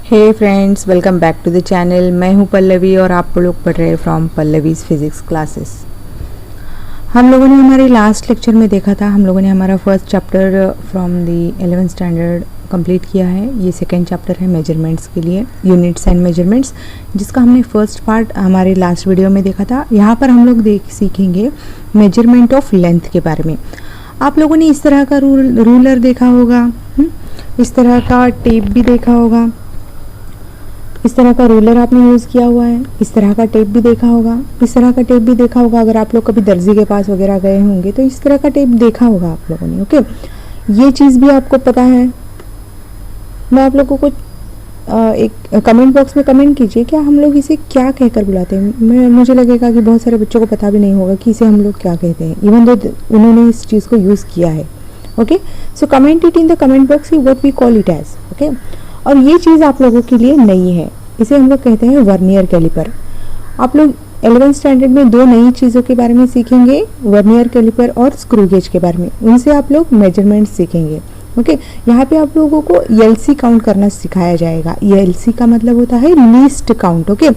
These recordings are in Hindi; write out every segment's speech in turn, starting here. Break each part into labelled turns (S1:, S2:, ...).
S1: Hey friends, welcome back to the channel. मैं हूं पल्लवी और आप लोग पढ़ रहे हैं फ्रॉम पल्लवीज फिजिक्स क्लासेस। हम लोगों ने हमारे लास्ट लेक्चर में देखा था, हम लोगों ने हमारा first chapter from the 11th standard complete किया है। ये सेकेंड चैप्टर है मेजरमेंट्स के लिए, यूनिट्स एंड मेजरमेंट्स, जिसका हमने फर्स्ट पार्ट हमारे लास्ट वीडियो में देखा था। यहाँ पर हम लोग सीखेंगे मेजरमेंट ऑफ लेंथ के बारे में। आप लोगों ने इस तरह का रूलर देखा होगा, इस तरह का टेप भी देखा होगा, इस तरह का रूलर आपने यूज़ किया हुआ है, इस तरह का टेप भी देखा होगा, इस तरह का टेप भी देखा होगा। अगर आप लोग कभी दर्जी के पास वगैरह गए होंगे तो इस तरह का टेप देखा होगा आप लोगों ने। ओके, ये चीज़ भी आपको पता है। मैं आप लोगों को एक कमेंट बॉक्स में कमेंट कीजिए, क्या हम लोग इसे क्या कहकर बुलाते हैं। मुझे लगेगा कि बहुत सारे बच्चों को पता भी नहीं होगा कि इसे हम लोग क्या कहते हैं, इवन दो उन्होंने इस चीज़ को यूज़ किया है। Okay, so comment it in the comment box what we call it as. Okay, और ये चीज़ आप लोगों के लिए नई है, इसे हम लोग कहते हैं वर्नियर कैलिपर। आप लोग 11th स्टैंडर्ड में दो नई चीज़ों के बारे में सीखेंगे, वर्नियर कैलिपर और स्क्रू गेज के बारे में। उनसे आप लोग मेजरमेंट सीखेंगे। ओके, यहाँ पे आप लोगों को एलसी काउंट करना सिखाया जाएगा। एलसी का मतलब होता है लीस्ट काउंट। ओके,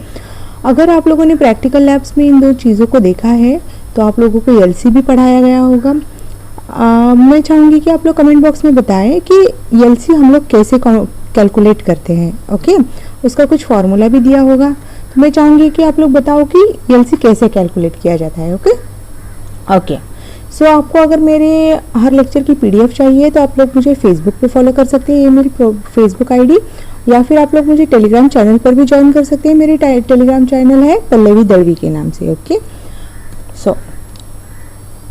S1: अगर आप लोगों ने प्रैक्टिकल लैब्स में इन दो चीज़ों को देखा है तो आप लोगों को एलसी भी पढ़ाया गया होगा। मैं चाहूँगी कि आप लोग कमेंट बॉक्स में बताएं कि एलसी हम लोग कैसे कैलकुलेट करते हैं। ओके, उसका कुछ फार्मूला भी दिया होगा, तो मैं चाहूँगी कि आप लोग बताओ कि एलसी कैसे कैलकुलेट किया जाता है। ओके, सो आपको अगर मेरे हर लेक्चर की पीडीएफ चाहिए तो आप लोग मुझे फेसबुक पे फॉलो कर सकते हैं, ये मेरी फेसबुक आईडी, या फिर आप लोग मुझे टेलीग्राम चैनल पर भी ज्वाइन कर सकते हैं। मेरी टेलीग्राम चैनल है पल्लवी दड़वी के नाम से। ओके, सो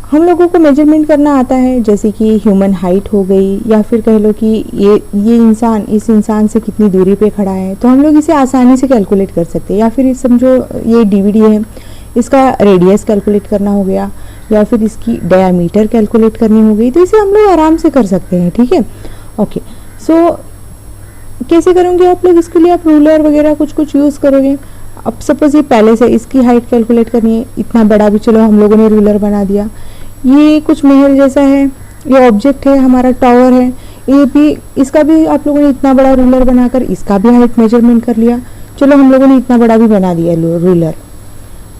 S1: हम लोगों को मेजरमेंट करना आता है, जैसे कि ह्यूमन हाइट हो गई, या फिर कह लो कि ये इंसान इस इंसान से कितनी दूरी पे खड़ा है, तो हम लोग इसे आसानी से कैलकुलेट कर सकते हैं। या फिर समझो ये डीवीडी है, इसका रेडियस कैलकुलेट करना हो गया, या फिर इसकी डायमीटर कैलकुलेट करनी हो गई, तो इसे हम लोग आराम से कर सकते हैं। ठीक है, ओके, सो कैसे करोगे आप लोग? इसके लिए आप रूलर वगैरह कुछ यूज़ करोगे। अब सपोज ये पैलेस है, इसकी हाइट कैलकुलेट करनी है, इतना बड़ा भी चलो हम लोगों ने रूलर बना दिया। ये कुछ महल जैसा है, ये ऑब्जेक्ट है, हमारा टावर है, ये भी, इसका भी आप लोगों ने इतना बड़ा रूलर बनाकर इसका भी हाइट मेजरमेंट कर लिया। चलो हम लोगों ने इतना बड़ा भी बना दिया ruler,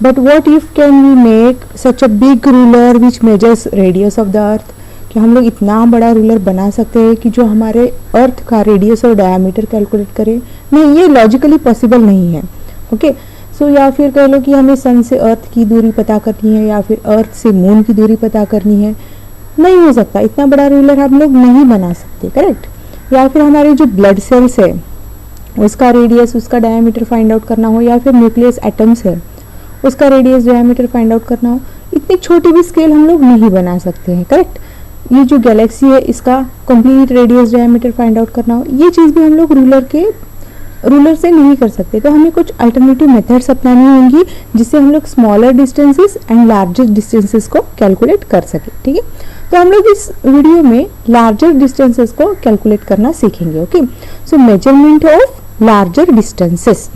S1: but what if can we make such a big ruler which measures radius of the earth. कि हम लोग इतना बड़ा रूलर बना सकते हैं कि जो हमारे अर्थ का रेडियस और डायमीटर कैलकुलेट करे? नहीं, ये लॉजिकली पॉसिबल नहीं है। ओके, सो या फिर कह लो कि हमें सन से अर्थ की दूरी पता करनी है, या फिर अर्थ से मून की दूरी पता करनी है, नहीं हो सकता। इतना बड़ा रूलर हम लोग नहीं बना सकते, करेक्ट। या फिर हमारे जो ब्लड सेल्स है उसका रेडियस, उसका डायमीटर फाइंड आउट करना हो, या फिर न्यूक्लियस एटम्स है उसका रेडियस डायमीटर फाइंड आउट करना हो, इतनी छोटी भी स्केल हम लोग नहीं बना सकते हैं, करेक्ट। ये जो गैलेक्सी है इसका complete radius diameter find out करना हो, ये चीज़ भी हम लोग रूलर से नहीं कर सकते। तो हमें कुछ अल्टरनेटिव मेथड्स अपनानी होंगी जिससे हम लोग smaller distances and larger distances को कैलकुलेट कर सके। ठीक है, तो हम लोग इस वीडियो में लार्जर डिस्टेंसेस को कैलकुलेट करना सीखेंगे। Okay, so measurement of larger distances.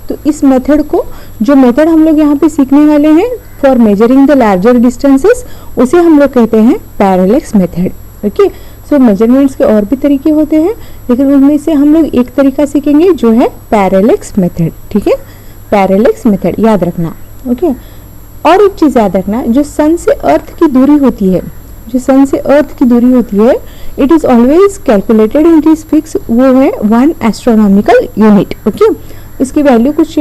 S1: तो इस मेथड को, जो मेथड हम लोग यहाँ पे सीखने वाले हैं for measuring the larger distances, उसे हम लोग कहते हैं पैरेलैक्स मेथड। ओके, सो मेजरमेंट्स के और भी तरीके होते हैं, लेकिन उनमें से हम लोग एक तरीका सीखेंगे जो है पैरेलैक्स मेथड। ठीक है, पैरेलैक्स मेथड याद रखना। ओके, और एक चीज़ याद रखना, जो सन से अर्थ की दूरी होती है, it is always calculated, it is fix, वो है 1 एस्ट्रोनॉमिकल यूनिट। ओके, इसकी वैल्यू कुछ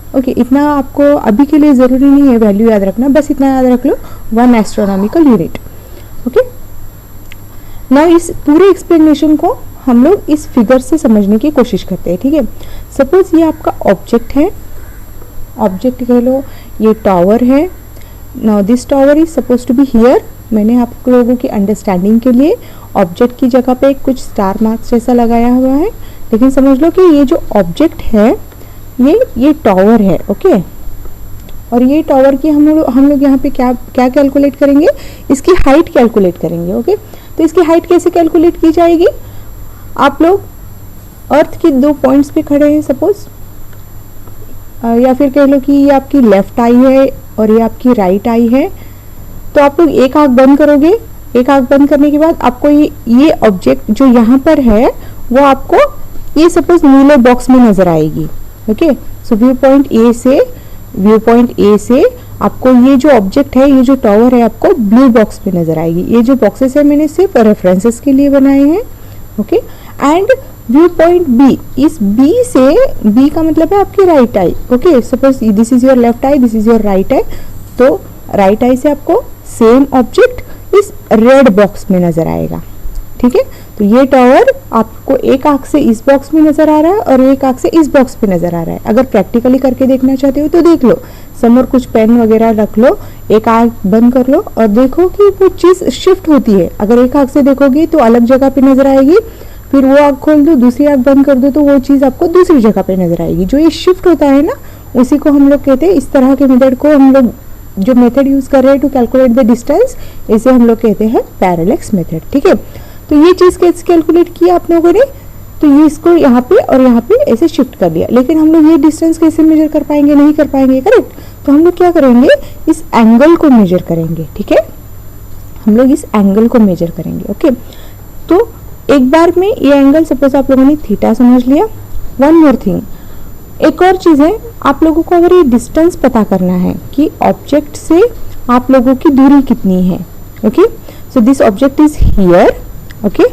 S1: ओके, इतना आपको अभी के लिए ज़रूरी नहीं है वैल्यू याद रखना, बस इतना याद रख लो, 1 एस्ट्रोनॉमिकल यूनिट। ओके, ना इस पूरे एक्सप्लेनेशन को हम लोग इस फिगर से समझने की कोशिश करते हैं। ठीक है, सपोज ये आपका ऑब्जेक्ट है, ऑब्जेक्ट कह लो, ये टावर है। Now this tower is suppose to be here. मैंने आप लोगों की अंडरस्टैंडिंग के लिए ऑब्जेक्ट की जगह पे कुछ स्टार मार्क्स जैसा लगाया हुआ है, लेकिन समझ लो कि ये जो ऑब्जेक्ट है ये टावर है। ओके, और ये टावर की हम लोग यहाँ पे क्या कैलकुलेट करेंगे? इसकी हाइट कैलकुलेट करेंगे। ओके, तो इसकी हाइट कैसे कैलकुलेट की जाएगी? आप लोग अर्थ की 2 पॉइंट्स पे खड़े हैं सपोज, या फिर कह लो कि ये आपकी लेफ्ट आई है और ये आपकी राइट आई है, तो आप लोग एक आंख बंद करोगे। एक आंख बंद करने के बाद आपको ये ऑब्जेक्ट जो यहाँ पर है वो आपको ये सपोज नीले बॉक्स में नजर आएगी। Okay, so view point A से आपको ये जो ऑब्जेक्ट है, ये जो टावर है, आपको ब्लू बॉक्स में नजर आएगी। ये जो बॉक्सेस है मैंने सिर्फ रेफरेंसेस के लिए बनाए हैं। Okay, and view point B, इस बी से, बी का मतलब है आपकी right eye. Okay, suppose this is your left eye, this is your right eye, तो राइट आई से आपको सेम ऑब्जेक्ट इस रेड बॉक्स में नजर आएगा। ठीक है, तो ये टावर आपको एक आंख से इस बॉक्स में नजर आ रहा है और एक आंख से इस बॉक्स पे नजर आ रहा है। अगर प्रैक्टिकली करके देखना चाहते हो तो देख लो, समर कुछ पेन वगैरह रख लो, एक आंख बंद कर लो और देखो कि वो चीज शिफ्ट होती है। अगर एक आंख से देखोगे तो अलग जगह पे नजर आएगी, फिर वो आंख खोल दो, दूसरी आंख बंद कर दो तो वो चीज आपको दूसरी जगह पे नजर आएगी। जो ये शिफ्ट होता है ना, उसी को हम लोग कहते हैं, इस तरह के मेथड को हम लोग जो मेथड यूज कर रहे हैं टू कैलकुलेट द डिस्टेंस, इसे हम लोग कहते हैं पैरेलैक्स मेथड। ठीक है, तो ये चीज कैसे कैलकुलेट किया आप लोगों ने, तो ये इसको यहाँ पे और यहाँ पे ऐसे शिफ्ट कर दिया। लेकिन हम लोग ये डिस्टेंस कैसे मेजर कर पाएंगे, नहीं कर पाएंगे, करेक्ट। तो हम लोग क्या करेंगे, इस एंगल को मेजर करेंगे। ठीक है, हम लोग इस एंगल को मेजर करेंगे। ओके, तो एक बार में ये एंगल, सपोज आप लोगों ने थीटा समझ लिया। वन मोर थिंग, एक और चीज है, आप लोगों को अगर ये डिस्टेंस पता करना है कि ऑब्जेक्ट से आप लोगों की दूरी कितनी है। Okay, so this object is here. Okay,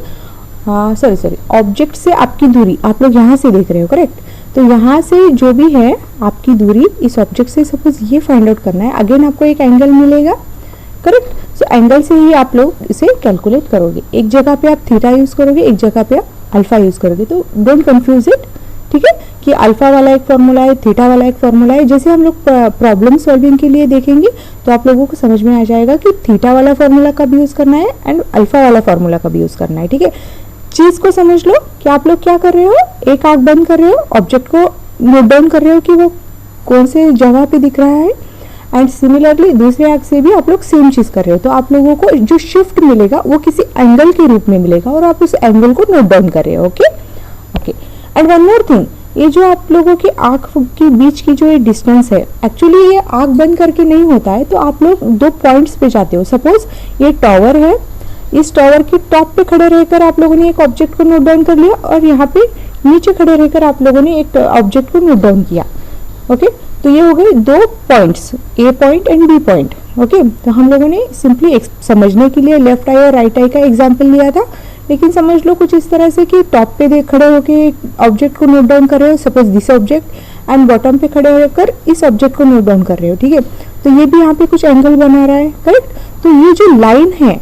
S1: sorry, object से आपकी दूरी, आप लोग यहाँ से देख रहे हो, करेक्ट। तो यहाँ से जो भी है आपकी दूरी इस ऑब्जेक्ट से, सपोज ये फाइंड आउट करना है। अगेन आपको एक एंगल मिलेगा, करेक्ट। सो एंगल से ही आप लोग इसे कैलकुलेट करोगे। एक जगह पे आप थीटा यूज करोगे, एक जगह पे आप अल्फा यूज करोगे, तो डोंट कंफ्यूज इट। ठीक है, कि अल्फा वाला एक फॉर्मूला है, थीटा वाला एक फॉर्मूला है। जैसे हम लोग प्रॉब्लम सॉल्विंग के लिए देखेंगे तो आप लोगों को समझ में आ जाएगा कि थीटा वाला फॉर्मूला कब यूज करना है एंड अल्फा वाला फॉर्मूला कब यूज करना है। ठीक है, चीज को समझ लो कि आप लोग क्या कर रहे हो, एक आंख बंद कर रहे हो, ऑब्जेक्ट को नोट डाउन कर रहे हो कि वो कौन से जगह पे दिख रहा है, एंड सिमिलरली दूसरे आंख से भी आप लोग सेम चीज कर रहे हो। तो आप लोगों को जो शिफ्ट मिलेगा वो किसी एंगल के रूप में मिलेगा और आप उस एंगल को नोट डाउन कर रहे हो। Okay, and one more thing, ये जो आप लोगों की आंख के बीच की जो ये डिस्टेंस है, एक्चुअली ये आंख बंद करके नहीं होता है। तो आप लोग दो पॉइंट्स पे जाते हो। सपोज ये टावर है, इस टावर के टॉप पे खड़े रहकर आप लोगों ने एक ऑब्जेक्ट को नोट डाउन कर लिया और यहाँ पे नीचे खड़े रहकर आप लोगों ने एक ऑब्जेक्ट को नोट डाउन किया। ओके, तो ये हो गए दो points, A point and B point. Okay, तो हम लोगों ने सिंपली समझने के लिए लेफ्ट आई और राइट आई का एग्जाम्पल लिया था, लेकिन समझ लो कुछ इस तरह से कि टॉप पे खड़े होकर ऑब्जेक्ट को नोट डाउन कर रहे हो, suppose this object, and bottom पे खड़े होकर इस ऑब्जेक्ट को नोट डाउन कर रहे हो। ठीक है, तो ये भी यहाँ पे कुछ एंगल बना रहा है, करेक्ट। तो ये जो लाइन है,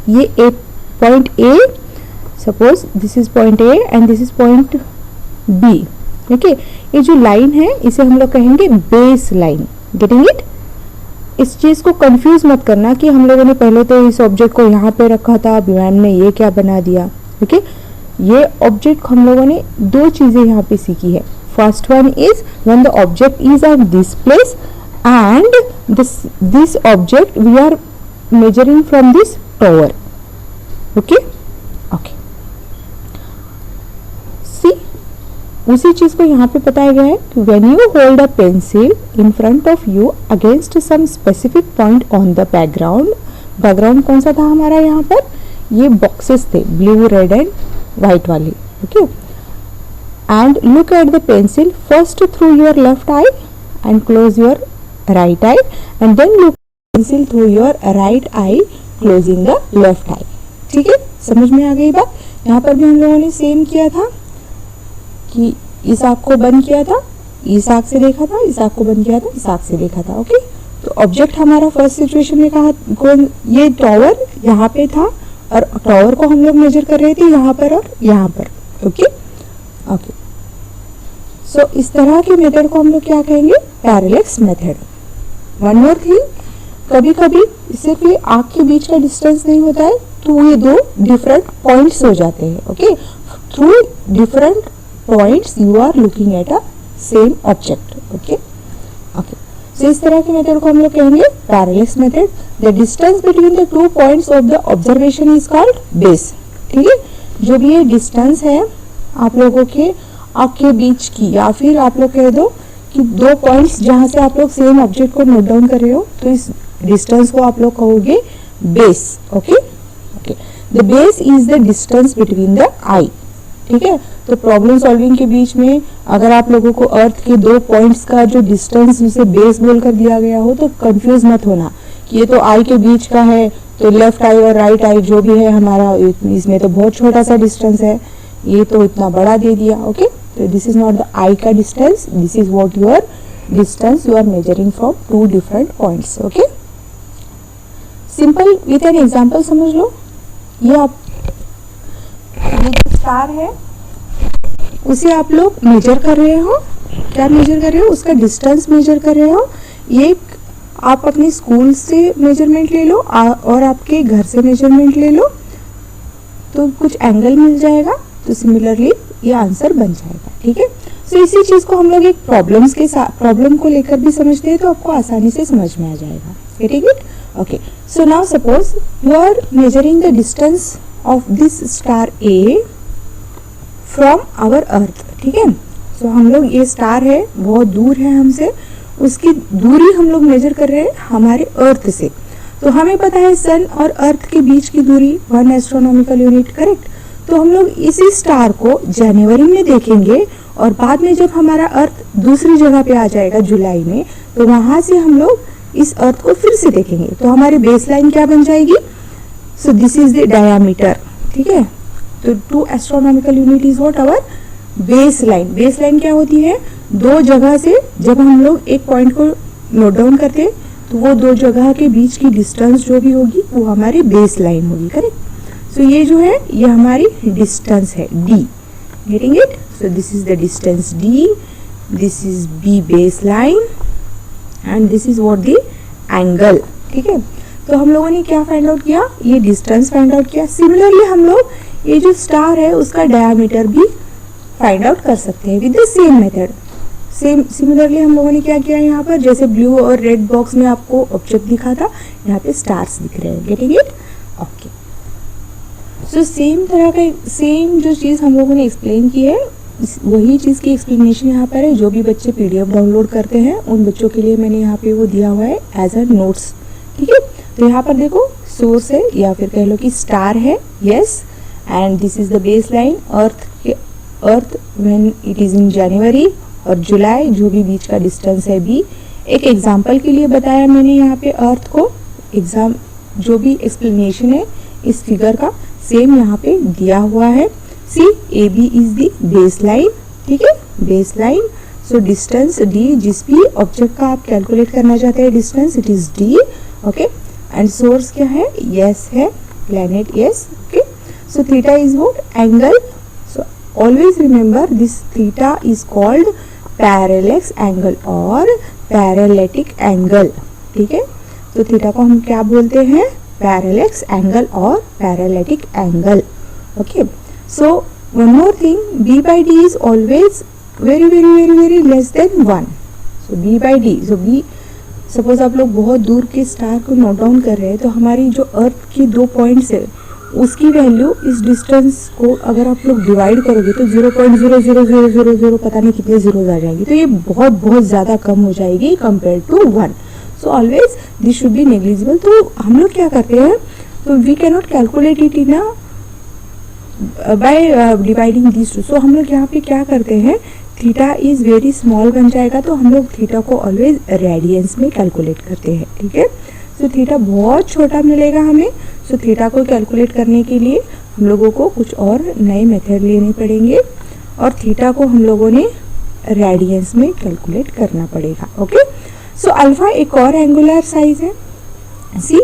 S1: ये A point A, suppose this is point A and this is point B. Okay, ये जो लाइन है इसे हम लोग कहेंगे बेस लाइन। Getting it? इस चीज को कंफ्यूज मत करना कि हम लोगों ने पहले तो इस ऑब्जेक्ट को यहाँ पे रखा था, अब मैम ने ये क्या बना दिया। ओके, ये ऑब्जेक्ट हम लोगों ने दो चीजें यहाँ पे सीखी है। First one is when the object is at this place and this object we are measuring from this tower. Okay, उसी चीज को यहाँ पे बताया गया है कि when you hold a pencil in front of you against some specific point on the background. Background कौन सा था हमारा यहाँ पर, ये बॉक्सेस थे ब्लू, रेड एंड व्हाइट वाले। Okay, and look at the pencil first through your left eye and close your right eye and then look pencil through your right eye closing the left eye. ठीक है, समझ में आ गई बात। यहाँ पर भी हम लोगों ने सेम किया था कि इस आंख को बंद किया था, इस आंख से देखा था, इस आंख को बंद किया था, इस आंख से देखा था। ओके, तो ऑब्जेक्ट हमारा फर्स्ट सिचुएशन में कहा कौन, ये टावर यहाँ पे था और टावर को हम लोग मेजर कर रहे थे यहाँ पर और यहाँ पर। ओके, सो इस तरह के मेथड को हम लोग क्या कहेंगे, parallax method. One more thing, कभी कभी सिर्फ ये आंख के बीच का डिस्टेंस नहीं होता है, तो ये दो डिफरेंट पॉइंट्स हो जाते हैं। Okay, through different points you are looking at a same object. Okay, so इस तरह के मेथड को हम लोग कहेंगे parallax method. The distance between the 2 points of the observation is called base. ठीक है, जो भी ये डिस्टेंस है आप लोगों के आंख के बीच की, या फिर आप लोग कह दो कि दो पॉइंट्स जहां से आप लोग सेम ऑब्जेक्ट को नोट डाउन कर रहे हो, तो इस डिस्टेंस को आप लोग कहोगे base. Okay, the base is the distance between the eye. ठीक है। तो प्रॉब्लम सॉल्विंग के बीच में अगर आप लोगों को अर्थ के 2 पॉइंट्स का जो डिस्टेंस उसे बेस बोलकर दिया गया हो तो कंफ्यूज मत होना कि ये तो आई के बीच का है, तो लेफ्ट आई और राइट आई जो भी है हमारा, इसमें तो बहुत छोटा सा डिस्टेंस है, ये तो इतना बड़ा दे दिया। ओके, तो this is not the eye का distance, this is what your distance you are measuring from 2 different points. Okay, simple with an example समझ लो। ये जो स्टार है उसे आप लोग मेजर कर रहे हो, क्या मेजर कर रहे हो, उसका डिस्टेंस मेजर कर रहे हो। ये आप अपने स्कूल से मेजरमेंट ले लो और आपके घर से मेजरमेंट ले लो तो कुछ एंगल मिल जाएगा, तो सिमिलरली ये आंसर बन जाएगा। ठीक है, सो इसी चीज को हम लोग एक प्रॉब्लम को लेकर भी समझते हैं तो आपको आसानी से समझ में आ जाएगा। Getting it? Okay, so now suppose you are measuring the distance of this star A from our earth. ठीक है, सो हम लोग, ये स्टार है बहुत दूर है हमसे, उसकी दूरी हम लोग मेजर कर रहे हैं हमारे अर्थ से। तो हमें पता है सन और अर्थ के बीच की दूरी 1 एस्ट्रोनॉमिकल यूनिट, करेक्ट। तो हम लोग इसी स्टार को जनवरी में देखेंगे और बाद में जब हमारा अर्थ दूसरी जगह पे आ जाएगा जुलाई में, तो वहां से हम लोग इस अर्थ को फिर से देखेंगे तो हमारी बेस लाइन क्या बन जाएगी? So this is the diameter. ठीक है, तो 2 astronomical unit is what our base line. Base line क्या होती है? 2 जगह से जब हम लोग एक पॉइंट को नोट डाउन करते हैं तो वो 2 जगह के बीच की डिस्टेंस जो भी होगी वो हमारी बेस लाइन होगी, करेक्ट। सो ये जो है ये हमारी डिस्टेंस है d, getting it? So this is the distance d, this is b base line and this is what the angle. ठीक है, तो हम लोगों ने क्या फाइंड आउट किया? ये डिस्टेंस फाइंड आउट किया। सिमिलरली हम लोग ये जो स्टार है उसका डायमीटर भी फाइंड आउट कर सकते हैं with the same method. Similarly हम लोगों ने क्या किया, यहाँ पर जैसे ब्लू और रेड बॉक्स में आपको ऑब्जेक्ट दिखा था, यहाँ पे स्टार्स दिख रहे हैं। Getting it? Okay, so same तरह का सेम जो चीज़ हम लोगों ने एक्सप्लेन की है वही चीज़ की एक्सप्लेनेशन यहाँ पर है। जो भी बच्चे PDF डाउनलोड करते हैं उन बच्चों के लिए मैंने यहाँ पे वो दिया हुआ है एज अ नोट्स। ठीक है, तो यहाँ पर देखो सोर्स है या फिर कह लो कि स्टार है, yes, and this is the base line. Earth when it is in जनवरी और जुलाई जो भी बीच का डिस्टेंस है b। एक एग्जांपल के लिए बताया मैंने यहाँ पे अर्थ को, एग्जाम जो भी एक्सप्लेनेशन है इस फिगर का सेम यहाँ पे दिया हुआ है। सी AB is the base line. ठीक है, base line. So distance d, जिस भी ऑब्जेक्ट का आप कैलकुलेट करना चाहते हैं distance, it is d। Okay, and source क्या है? यस है, planet yes. Okay, so theta is what? Angle. So always remember this theta is called parallax angle और पैरेलैटिक एंगल। ठीक है, तो थीटा को हम क्या बोलते हैं? पैरेलैक्स एंगल और parallactic angle. Okay, so one more thing, b by d is always very less than 1. so b by d, so b, suppose आप लोग बहुत दूर के स्टार को नोट डाउन कर रहे हैं तो हमारी जो अर्थ की 2 पॉइंट्स है उसकी वैल्यू इस डिस्टेंस को अगर आप लोग डिवाइड करोगे तो 0.00000 पता नहीं कितने जीरोज आ जाएंगे, तो ये बहुत ज़्यादा कम हो जाएगी compare to 1। So always this should be negligible. तो हम लोग क्या करते हैं, तो we can not calculate it in by dividing this two. So हम लोग यहाँ पे क्या करते हैं, थीटा इज वेरी स्मॉल बन जाएगा तो हम लोग थीटा को ऑलवेज रेडियंस में कैलकुलेट करते हैं। ठीक है, सो थीटा बहुत छोटा मिलेगा हमें। सो थीटा को कैलकुलेट करने के लिए हम लोगों को कुछ और नए मेथड लेने पड़ेंगे और थीटा को हम लोगों ने रेडियंस में कैलकुलेट करना पड़ेगा। ओके, सो अल्फा एक और एंगुलर साइज है। सी,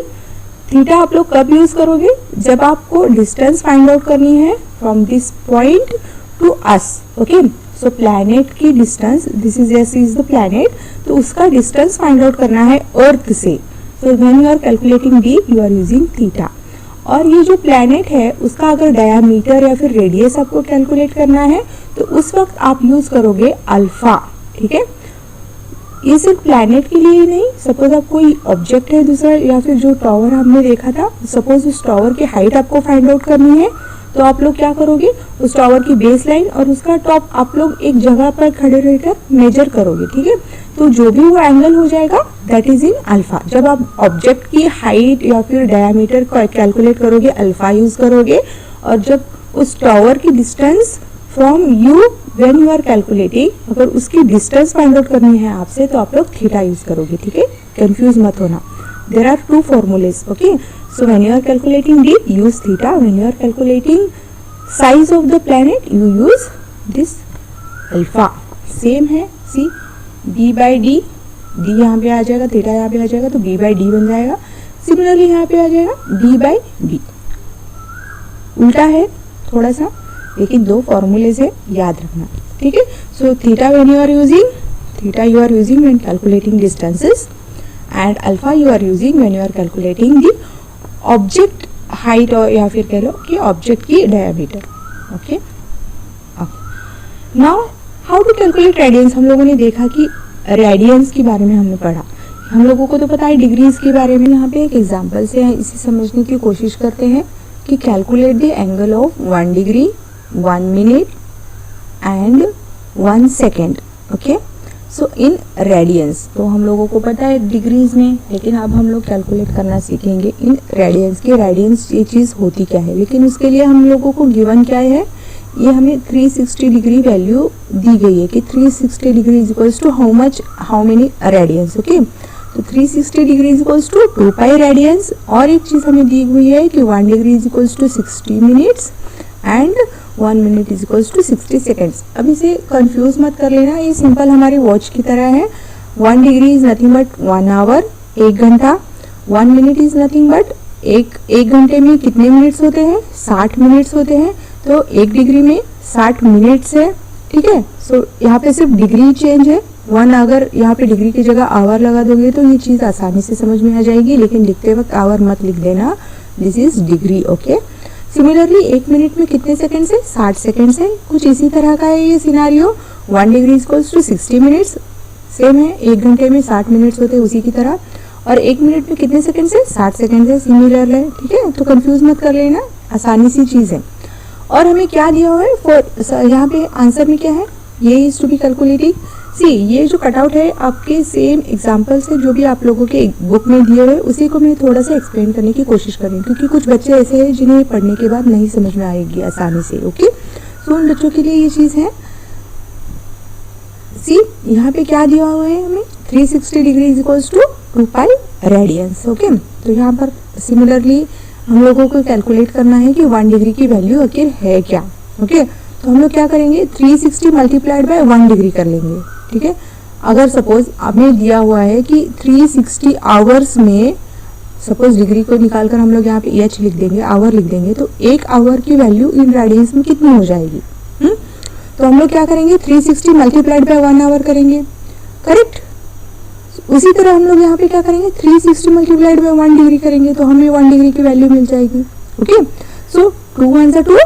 S1: थीटा आप लोग कब यूज करोगे? जब आपको डिस्टेंस फाइंड आउट करनी है from this point to us. Okay, so planet की distance, this is S is the planet, तो उसका डिस्टेंस फाइंड आउट करना है अर्थ से। So when you are calculating d you are using theta. और ये जो प्लैनेट है उसका अगर डायमीटर या फिर रेडियस आपको कैलकुलेट करना है तो उस वक्त आप यूज करोगे अल्फा। ठीक है, ये सिर्फ प्लैनेट के लिए ही नहीं, सपोज आप कोई ऑब्जेक्ट है दूसरा या फिर जो टावर हमने देखा था, सपोज उस टावर की हाइट आपको फाइंड आउट करनी है तो आप लोग क्या करोगे, उस टावर की बेस लाइन और उसका टॉप आप लोग एक जगह पर खड़े रहकर मेजर करोगे। ठीक है, तो जो भी वो एंगल हो जाएगा दैट इज इन अल्फा। जब आप ऑब्जेक्ट की हाइट या फिर डायमीटर कैलकुलेट करोगे अल्फा यूज करोगे, और जब उस टावर की distance from you when you are calculating, अगर उसकी डिस्टेंस फाइंड आउट करनी है आपसे तो आप लोग थीटा यूज करोगे, ठीक है, कंफ्यूज मत होना. There are two formulas, okay. So when you are calculating D use theta, when you are calculating size of the planet you use this alpha. Same है, see B by D, D यहाँ पे आ जाएगा, थीटा यहाँ पे आ जाएगा तो बी बाई डी बन जाएगा. सिमिलरली यहाँ पे आ जाएगा डी बाई बी. उल्टा है थोड़ा सा, लेकिन दो फॉर्मूले से याद रखना, ठीक है. So theta when you are using, theta you are using when calculating distances and alpha you are using when you are calculating the object height, और या फिर कह लो कि ऑब्जेक्ट की diameter. Okay. Now how to calculate radians. हम लोगों ने देखा कि रेडियंस के बारे में हमने पढ़ा, हम लोगों को तो पता है डिग्रीज के बारे में. यहाँ पे एक एग्जांपल से इसे समझने की कोशिश करते हैं कि calculate the angle of 1 degree 1 minute and 1 second. Okay. So in radians तो हम लोगों को पता है डिग्रीज में, लेकिन अब हम लोग कैलकुलेट करना सीखेंगे इन रेडियंस की. रेडियंस ये चीज़ होती क्या है, लेकिन उसके लिए हम लोगों को गिवन क्या है, ये हमें 360 डिग्री वैल्यू दी गई है कि 360 degree is equals to how many radians. Okay. तो 360 degree is equals to 2 pi radians. और एक चीज़ हमें दी हुई है कि 1 degree is equals to 60 minutes and 1 minute is equals to 60 seconds. अब इसे कंफ्यूज मत कर लेना, ये सिंपल हमारी वॉच की तरह है. 1 degree is nothing but 1 hour, 1 घंटा. 1 मिनट इज नथिंग बट एक घंटे में कितने मिनट्स होते हैं, 60 मिनट्स होते हैं. तो 1 डिग्री में 60 मिनट्स है, ठीक है. सो यहाँ पे सिर्फ डिग्री चेंज है. 1 अगर यहाँ पे डिग्री की जगह आवर लगा दोगे तो ये चीज़ आसानी से समझ में आ जाएगी, लेकिन लिखते वक्त आवर मत लिख देना, this is degree. Okay. Similarly 1 minute में कितने सेकंड्स है, 60 सेकंड्स है. कुछ इसी तरह का है ये scenario. 1 degree equals to 60 minutes, same है. 1 घंटे में 60 मिनट्स होते हैं उसी की तरह. और 1 मिनट में कितने सेकंड्स है, 60 सेकंड्स है. सिमिलर है, ठीक है. तो कंफ्यूज मत कर लेना, आसानी सी चीज़ है. और हमें क्या दिया हुआ है फॉर, यहाँ पे आंसर में क्या है, ये इज टू बी कैलकुलेटिंग. सी ये जो कटआउट है आपके सेम एग्जाम्पल से जो भी आप लोगों के बुक में दिए हुए उसी को मैं थोड़ा सा एक्सप्लेन करने की कोशिश करूँ, क्योंकि कुछ बच्चे ऐसे हैं जिन्हें पढ़ने के बाद नहीं समझ में आएगी आसानी से. ओके. सो उन बच्चों के लिए ये चीज़ है. सी यहाँ पे क्या दिया हुआ है हमें, 360 degree is equals to 2 pi radians. Okay. तो यहाँ पर सिमिलरली हम लोगों को कैलकुलेट करना है कि 1 डिग्री की वैल्यू आखिर है क्या. ओके. तो हम लोग क्या करेंगे, 360 मल्टीप्लाइड बाय 1 डिग्री कर लेंगे, ठीक है. अगर सपोज हमें दिया हुआ है कि 360 आवर्स में, सपोज डिग्री को निकालकर हम लोग यहाँ पे एच लिख देंगे, आवर लिख देंगे, तो 1 आवर की वैल्यू इन रेडियंस में कितनी हो जाएगी. तो हम लोग क्या करेंगे, 360 मल्टीप्लाइड बाय 1 आवर करेंगे, करेक्ट. उसी तरह हम लोग यहाँ पे क्या करेंगे, 360 मल्टीप्लाइड बाय 1 डिग्री करेंगे, तो हमें 1 डिग्री की वैल्यू मिल जाएगी. ओके. सो 2 1 जा 2,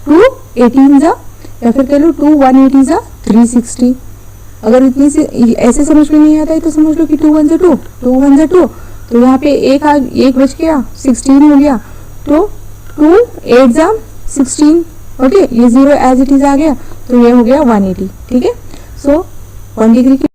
S1: 2 18 जा, या फिर कह लो 2 180 जा 360. अगर इतनी से ऐसे समझ में नहीं आता है तो समझ लो कि 2 1 जा 2, 2 1 जा 2. तो यहाँ पे एक बच गया, 16 हो गया. तो 2 8 जा 16. ओके. ये 0 एज इट इज आ गया, तो ये हो गया 180. ठीक है. सो 1 डिग्री की,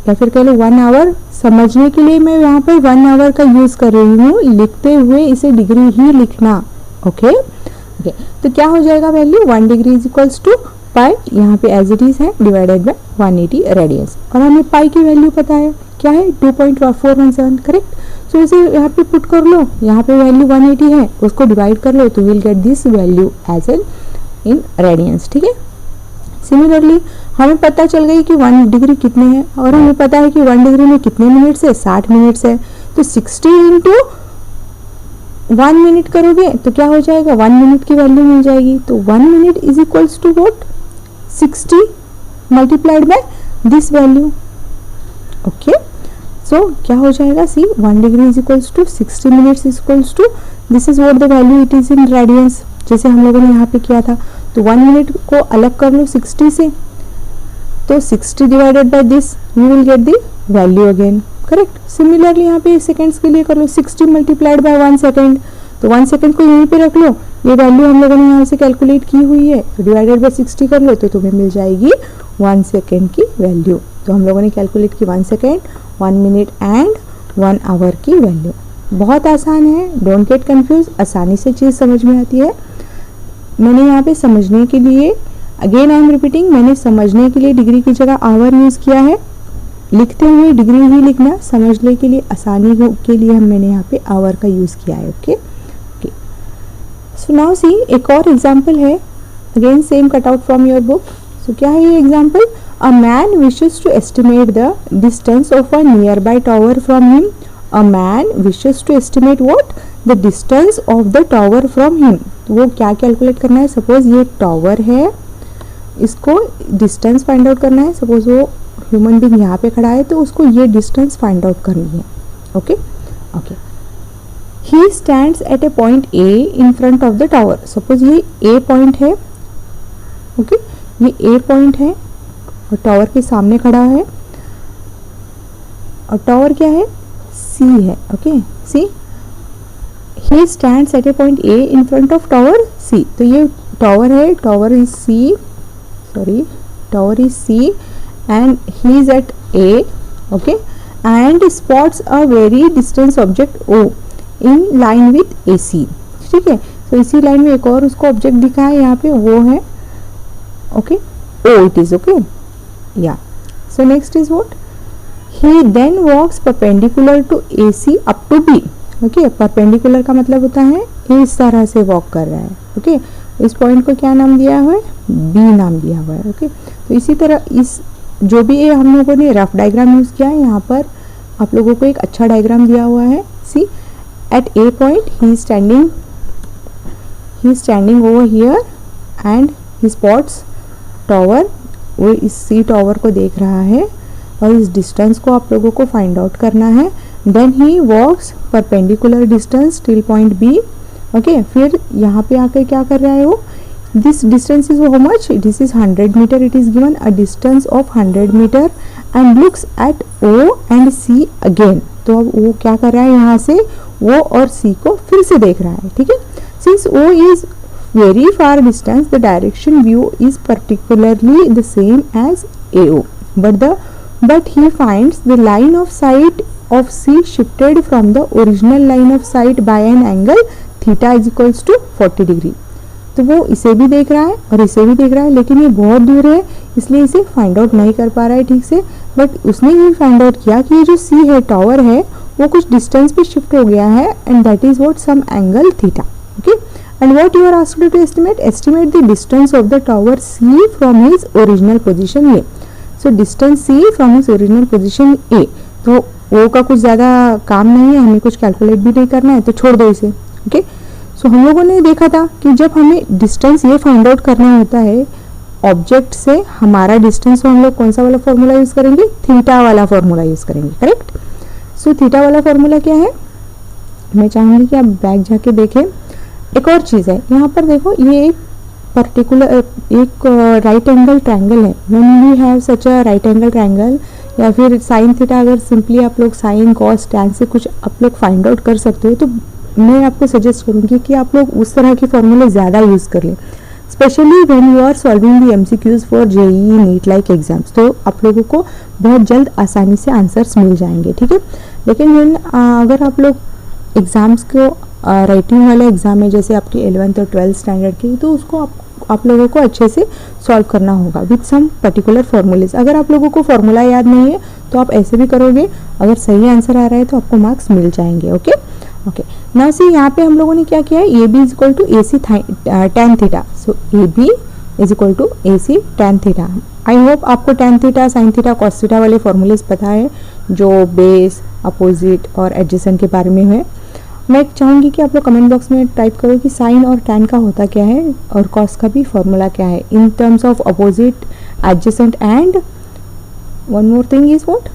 S1: या फिर कह लो 1 आवर. समझने के लिए मैं यहाँ पर 1 आवर का यूज कर रही हूँ, लिखते हुए इसे डिग्री ही लिखना. ओके. ओके. तो क्या हो जाएगा value, 1 degree is equals to pi, यहाँ पे एज इट इज है, डिवाइडेड बाय 180 रेडियंस. और हमें पाई की वैल्यू पता है क्या है, 2.417. करेक्ट. सो इसे यहाँ पे पुट कर लो, यहाँ पे वैल्यू 180 है, उसको डिवाइड कर लो तो will get this value as an in radians. ठीक है. सिमिलरली हमें पता चल गई कि 1 डिग्री कितने हैं, और हमें पता है कि 1 डिग्री में कितने मिनट्स है, 60 मिनट्स है. तो 60 इंटू 1 मिनट करोगे तो क्या हो जाएगा, 1 मिनट की वैल्यू मिल जाएगी. तो 1 minute is equals to what, 60 multiplied by this value. Okay. So क्या हो जाएगा, see 1 degree is equals to 60 minutes is equals to, this is what the value it is in radians, जैसे हम लोगों ने यहाँ पे किया था. तो 1 मिनट को अलग कर लो 60 से, तो 60 divided by this you will get the value again. Correct. Similarly यहाँ पे सेकंड्स के लिए कर लो, 60 मल्टीप्लाइड बाय 1 सेकेंड, तो 1 सेकेंड को यहीं पे रख लो. ये वैल्यू हम लोगों ने यहाँ से कैलकुलेट की हुई है, तो डिवाइडेड बाय 60 कर लो तो तुम्हें मिल जाएगी 1 सेकेंड की वैल्यू. तो हम लोगों ने कैलकुलेट की 1 सेकेंड, 1 मिनट एंड 1 आवर की वैल्यू. बहुत आसान है, डोंट गेट कंफ्यूज, आसानी से चीज़ समझ में आती है. मैंने यहाँ पे समझने के लिए, अगेन आई एम रिपीटिंग, मैंने समझने के लिए डिग्री की जगह आवर यूज़ किया है। लिखते हुए डिग्री ही लिखना, समझने के लिए आसानी के लिए मैंने यहाँ पे आवर का यूज़ किया है। Okay okay, so now see एक और एग्जाम्पल है, again same cut out from your book. So क्या है ये example? A man wishes to estimate the distance of a nearby tower from him. A man wishes to estimate what? The distance of the tower from him. वो क्या कैलकुलेट करना है? सपोज ये टावर है, इसको डिस्टेंस फाइंड आउट करना है। सपोज वो ह्यूमन बीइंग यहाँ पे खड़ा है, तो उसको ये डिस्टेंस फाइंड आउट करनी है। Okay okay, he stands at A point A in front of the tower. Suppose ये ए पॉइंट है, ओके ये ए पॉइंट है और टावर के सामने खड़ा है, और टावर क्या है? सी है। Okay see, he stands at A point A in front of tower C. तो ये टावर है, tower is C, sorry, tower is C and he is at A, okay, and spots a very distant object O in line with AC। ठीक है, तो इसी लाइन में एक और उसको ऑब्जेक्ट दिखा है यहाँ पे, वो है okay O it is, okay, yeah, so next is what? He then walks perpendicular to AC up to B। Okay, perpendicular का मतलब होता है इस तरह से वॉक कर रहा है। ओके, इस पॉइंट को क्या नाम दिया हुआ है? बी नाम दिया हुआ है। ओके, तो इसी तरह इस जो भी ये हम लोगों ने रफ डायग्राम यूज़ किया है, यहाँ पर आप लोगों को एक अच्छा डायग्राम दिया हुआ है। See at A point he standing over here and he spots tower. वो इस सी टावर को देख रहा है और इस डिस्टेंस को आप लोगों को फाइंड आउट करना है। Then he walks perpendicular distance till point B. Okay, फिर यहाँ पे आकर क्या कर रहा है वो? This distance is how much? This is 100 meter. It is given a distance of 100 meter and looks at O and C again. तो अब वो क्या कर रहा है? यहाँ से ओ और सी को फिर से देख रहा है। ठीक है, since O is very far distance, the direction view is particularly the same as AO, but he finds the line of sight of C shifted from the original line of sight by an angle theta is equals to 40 degree। तो वो इसे भी देख रहा है और इसे भी देख रहा है, लेकिन ये बहुत दूर है इसलिए इसे फाइंड आउट नहीं कर पा रहा है ठीक से। बट उसने ये फाइंड आउट किया कि ये जो C है, टावर है, वो कुछ डिस्टेंस पे शिफ्ट हो गया है and that is what? Some angle theta. Okay, and what you are asked to estimate the distance of the tower C from his original position A। so distance C from his original position A, तो O का कुछ ज़्यादा काम नहीं है, हमें कुछ कैलकुलेट भी नहीं करना है, तो छोड़ दो इसे। ओके, सो हम लोगों ने देखा था कि जब हमें डिस्टेंस ये फाइंड आउट करना होता है ऑब्जेक्ट से, हमारा डिस्टेंस हम लोग कौन सा वाला फॉर्मूला यूज़ करेंगे? थीटा वाला फॉर्मूला यूज़ करेंगे। करेक्ट, सो थीटा वाला फॉर्मूला क्या है? मैं चाहूँगी कि आप बैक जाके देखें। एक और चीज़ है यहाँ पर देखो, ये एक पर्टिकुलर एक राइट एंगल ट्रायंगल है। When we have such a right angle triangle, या फिर साइन थीटा, अगर सिंपली आप लोग साइन कॉस टैन से कुछ आप लोग फाइंड आउट कर सकते हो, तो मैं आपको सजेस्ट करूँगी कि आप लोग उस तरह के फॉर्मूले ज़्यादा यूज़ कर लें, specially when you are solving the MCQs for JEE NEET like exams. तो आप लोगों को बहुत जल्द आसानी से आंसर्स मिल जाएंगे। ठीक है, लेकिन अगर आप लोग एग्ज़ाम्स को राइटिंग वाले एग्ज़ाम है, जैसे आपके 11th और 12th स्टैंडर्ड की, तो उसको आप लोगों को अच्छे से सॉल्व करना होगा विथ सम पर्टिकुलर फॉर्मूलेज। अगर आप लोगों को फॉर्मूला याद नहीं है तो आप ऐसे भी करोगे, अगर सही आंसर आ रहा है तो आपको मार्क्स मिल जाएंगे। ओके ओके, नाउ सी यहाँ पे हम लोगों ने क्या किया है? A B is equal to AC tan theta. So AB is equal to AC tan theta. I hope आपको tan theta, sine theta, cos theta वाले फॉर्मूलेज पता है, जो बेस, अपोजिट और एडजेसेंट के बारे में है। मैं चाहूँगी कि आप लोग कमेंट बॉक्स में टाइप करो कि साइन और टैन का होता क्या है और कॉस का भी फॉर्मूला क्या है in terms of opposite, adjacent and one more thing is what?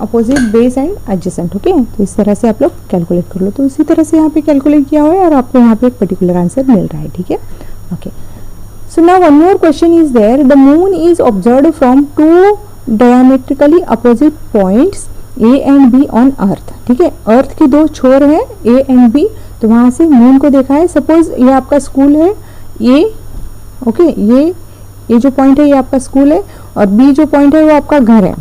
S1: Opposite, base and adjacent. Okay, तो इस तरह से आप लोग कैलकुलेट कर लो। तो इसी तरह से यहाँ पे कैलकुलेट किया हुआ है और आपको यहाँ पे एक पर्टिकुलर आंसर मिल रहा है। ठीक है, okay, so now one more question is there. The moon is observed from 2 diametrically opposite points A and B on earth. ठीक है, अर्थ के 2 छोर हैं A एंड B, तो वहाँ से मून को देखा है। सपोज ये आपका स्कूल है, ये ओके, ये जो पॉइंट है ये आपका स्कूल है, और B जो पॉइंट है वो आपका घर है।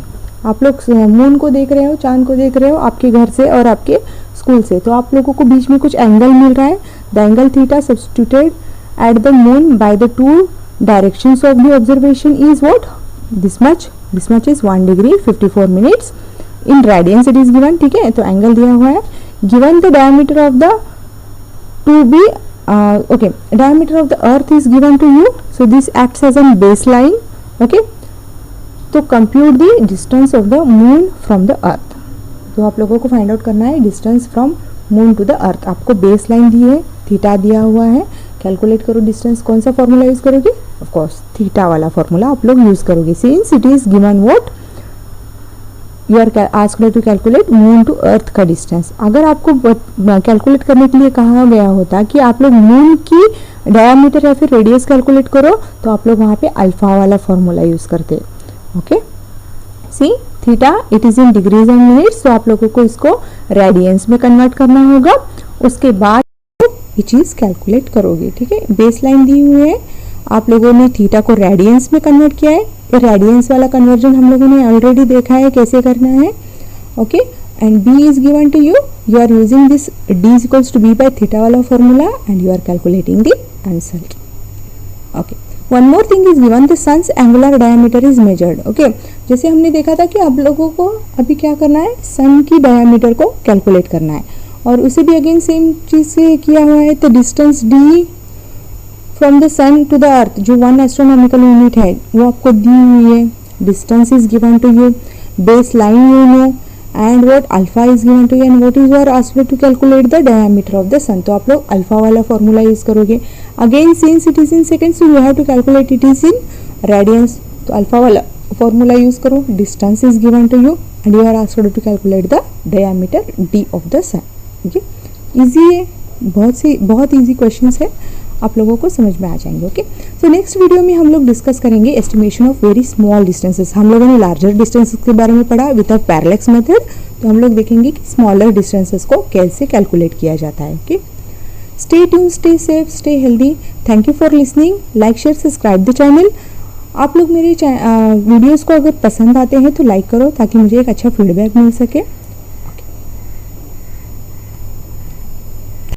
S1: आप लोग मून को देख रहे हो, चांद को देख रहे हो आपके घर से और आपके स्कूल से, तो आप लोगों को बीच में कुछ एंगल मिल रहा है। The angle theta substituted at the moon by the two directions of the observation is what? This much is 1 degree 54 minutes. In radians it is given, ठीक है, तो एंगल दिया हुआ है. Given the diameter of the to be okay, diameter of the earth is given to you, so this acts as a baseline. Okay, तो compute the distance of the moon from the earth. तो आप लोगों को फाइंड आउट करना है distance from moon to the earth. आपको बेस लाइन दी है, थीटा दिया हुआ है, कैलकुलेट करो डिस्टेंस. कौन सा फॉर्मूला यूज करोगे? ऑफ कोर्स थीटा वाला फॉर्मूला आप लोग यूज करोगे. Since it is given what you are asked to calculate moon to earth का डिस्टेंस. अगर आपको कैलकुलेट करने के लिए कहा गया होता कि आप लोग मून की डायमीटर या फिर रेडियस कैलकुलेट करो, तो आप लोग वहाँ पे अल्फा वाला फॉर्मूला यूज करते. Okay, see theta it is in degrees and minutes, तो आप लोगों को इसको रेडियंस में कन्वर्ट करना होगा. उसके बाद ये चीज कैलकुलेट करोगे. ठीक है, बेस लाइन दी हुई है, आप लोगों ने थीटा को रेडियंस में कन्वर्ट किया है. रेडियंस वाला कन्वर्जन हम लोगों ने ऑलरेडी देखा है कैसे करना है. Okay, and b is given to you. You are using this d is equals to b by theta वाला formula and you are calculating the answer. Okay, one more thing is given, the sun's angular diameter is measured. Okay, जैसे हमने देखा था कि आप लोगों को अभी क्या करना है, सन की डायमीटर को कैलकुलेट करना है, और उसे भी अगेन सेम चीज से किया हुआ है. तो distance d from the sun to the earth, जो 1 एस्ट्रोनॉमिकल यूनिट है, वो आपको दी हुई है. Distance is given to you, base line you know, and what alpha is given to you, and what is your asked to calculate the diameter of the sun. तो आप लोग अल्फा वाला फॉर्मूला यूज करोगे. Again since it is in seconds, you have to calculate it is in radians, तो अल्फा वाला फॉर्मूला यूज करो. Distance is given to you and you are asked to calculate the diameter d of the sun. Okay, easy है, बहुत इजी क्वेश्चंस है, आप लोगों को समझ में आ जाएंगे. ओके, सो नेक्स्ट वीडियो में हम लोग डिस्कस करेंगे estimation of very small distances. हम लोगों ने लार्जर डिस्टेंसेस के बारे में पढ़ा विद अ पैरेलैक्स मेथड, तो हम लोग देखेंगे कि स्मॉलर डिस्टेंसेस को कैसे कैलकुलेट किया जाता है. Okay, stay tune, stay safe, stay healthy. Thank you for listening. Like, share, subscribe the channel. आप लोग मेरे वीडियोज़ को अगर पसंद आते हैं तो लाइक करो, ताकि मुझे एक अच्छा फीडबैक मिल सके.